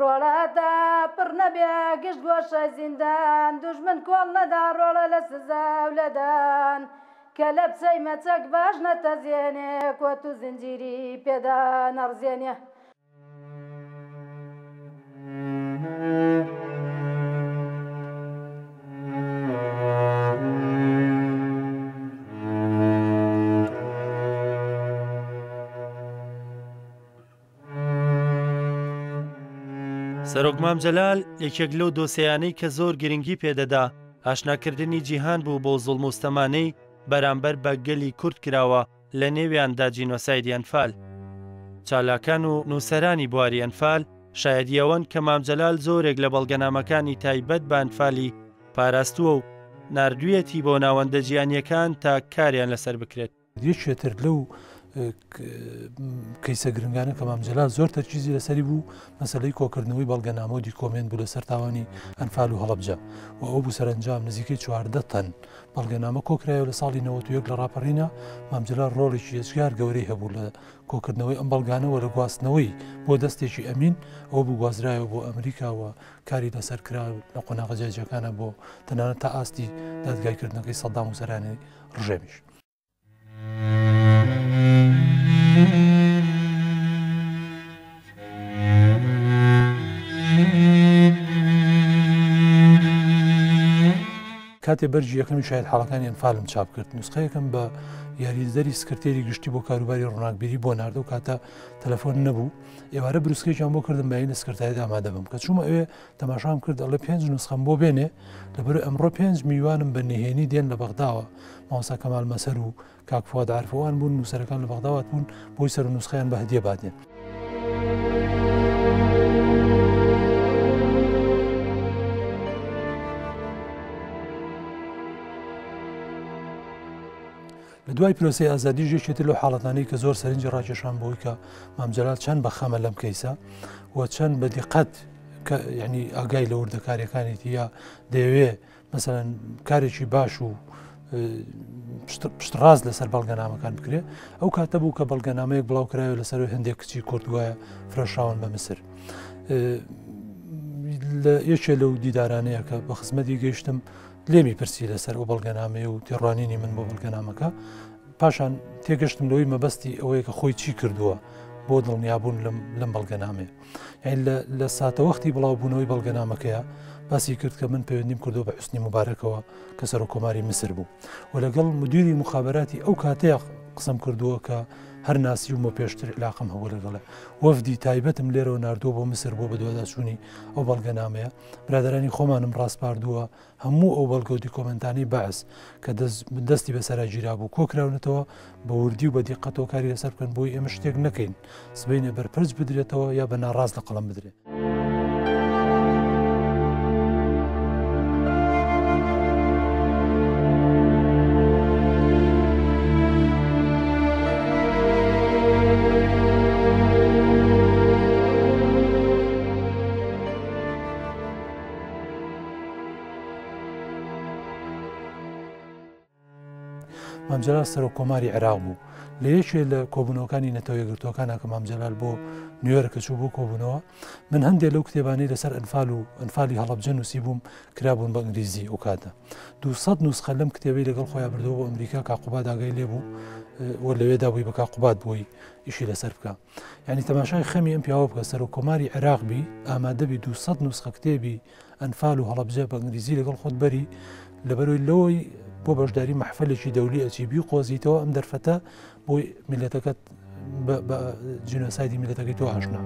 ڕۆڵەدا پڕ نەبێ گشت گۆشە زیندان دوژمن کۆڵ نەدا ڕۆڵە لە سزاو لەدان کە لە بچەی مەچەک باش نەتەزیێنێ کۆت و زنجیری پێدا نەڕزیێنێ. سەرۆک مام جەلال یەکێک لەو دۆسەیانەی کە زۆر گرنگی پێدەدا ئاشناکردنی جیهان بوو بۆ زوڵم و ستەمانەی بەرامبەر بە گەلی کورد کراوە لە نێویاندا جینۆسایدی ئەنفال. چالاکان و نووسەرانی بواری ئەنفال شایەدیەوەن کە مام جەلال زۆرێک لە بەڵگەنامەکانی تایبەت بە ئەنفالی پاراستووە و ناردوویەتی بۆ ناوەندە جیهانیەکان تا کاریان لەسەر بکرێت. یەکێتر لەو کەیسە گرنگانە کە مام جەلال زۆر تەرکیزی لەسەری بوو مەسەلەی کۆکردنەوەی بەڵگەنامە و دیکۆمنت بوو لەسەر تاوانی ئەنفال و هەڵەبجە و ئەو بوو سەرنجام نزیکەی 14 تەن بەڵگەنامە کۆکرایەوە لە ساڵی 91 لە ڕاپەڕینە. مام جەلال ڕۆڵێکی هێزگار گەورەی هەبوو لە کۆکردنەوەی ئەم بەڵگانەوە لە گواستنەوەی بۆ دەستێکی ئەمین ئەوە بوو گوازرایەوە بۆ ئەمریکاوە کاری لەسەر کرا لە قۆناغە جێجەکانە بۆ تەنانەت تا ئاستی دادگایکردنەکەی سەدام حوسێنی ڕژێمیش. کاتێ بەرجی یەکەمی شاید حاڵەکانی ئەنفالم چاپ کرد نوسخەیەکەم بە یاریدەری سکرتێری گشتی بۆ کاروباری ڕۆناکبیری بۆ ناردە و کاتە تەلەفۆن نەبوو ئێوارە بروسکێکیان بۆ کردم بەینە سکرتایت ئامادە بم کە چوومە ئەوێ تەماشام کرد ئەڵێ 5 نوسخەم بۆ بێنێ لەبەر ئەمڕۆ 5 میوانم بە نهێنی دێن لە بەغداوە مامۆستا کەمال مەسەر و کاک فواد عارفەوان بوون نووسەرەکان لە بەغداوات بوون بۆی سەر و نوسخەیان بە هەدیە بادێن. لە دوای پرۆسی ئازادی ژێکێتی لەو حاڵەتانەی کە زۆر سەرنجی ڕاکێشان بۆی کە مام جەلال چەند بە خەمە لەم کەیسە و چەند بە دیقەت ینی ئاگای لە وردەکاریەکانێتی یا دەیەوێ مەسەلەن کارێکی باش و پشتڕاست لەسەر بەڵگەنامەکان بکرێت ئەو کاتە بوو کە بەڵگەنامەیەک بڵاو کرایەوە لەسەر هەندێک کچی کورتوایە فرەشاون بە مسر. لە یەکێ لەو دیدارانەیە کە بە خزمەتی گەیشتم لێمی پرسی لەسەر ئەو بەڵگەنامەیە و تێڕوانینی من بۆ بەڵگەنامەکە پاشان تێگەشتم لەوەی مەبەستی ئەوەیە کە خۆی چی کردووە بۆ دڵنیابوون لەم بەڵگەنامەیە. یعنی لە ساتەوەختی بڵاوبوونەوەی بەڵگەنامەکەیە باسی کرد کە من پەیوەندیم کردو بە حوسنی مبارەکەوە کە سەرۆکۆماری میسر بوو و لەگەڵ مدیری مخابراتی ئەو کاتەیە قسەم کردووە کە هەر ناسی ومە پێشتر علاقم هەبوو لەگەڵە وەفدی تایبەتم لێرەوە ناردووە بۆ مسر بۆ بە دوواداچوونی ئەو بەڵگەنامەیە. برادرانی خۆمانم ڕاستپاردووە هەموو ئەو بەڵگە و دیکۆمنتانی بەعس کە دەستی بەسەرا گیرا بوو کۆکراونەتەوە بە وردی و بە دیقەتەوە کاری لەسەر بکەن بۆی ئێمە شتێک نەکەین سبەینە بەرپرس بدرێتەوە یا بە ناڕاست لە قەڵەم بدرێت. مام جەلال سەرۆکۆماری عێراق بوو لە یەکێ لە کۆبوونەوەکانی نەتەوە یەکگرتووەکانە کە مام جەلال بۆ نیویۆرک چوو بۆ کۆبوونەوە من هەندێک لەو کتێبانەی لەسەر ئەنفالی هەڵەبجە نووسی بووم کرابوون بە ئینگلیزی ئەو کاتە 200 نوسخە لەم کتێبەی لەگەڵ خۆیان بردەوە بۆ ئەمریکا کاقوباد ئاگای لێ بوو وە لەوێدا بووی بە کاقوباد بۆی ئیشی لەسەر بکە. یعنی تەماشای خەمی ئەم پیاوە بکە سەرۆکۆماری عێراق بی ئامادەبی 200 نوسخە کتێبی ئەنفال و هەڵەبجە بە ئینگلیزی لەگەڵ خۆت بەری لەبەرەوەی لەوەی بۆ بەشداری مەحفەلێکی دەولی ئەچی بی قۆزیتەوە ئەم دەرفەتە بۆی میلەتەکەت بە جینۆسایدی میلەتەکەی تۆ ئاشنا.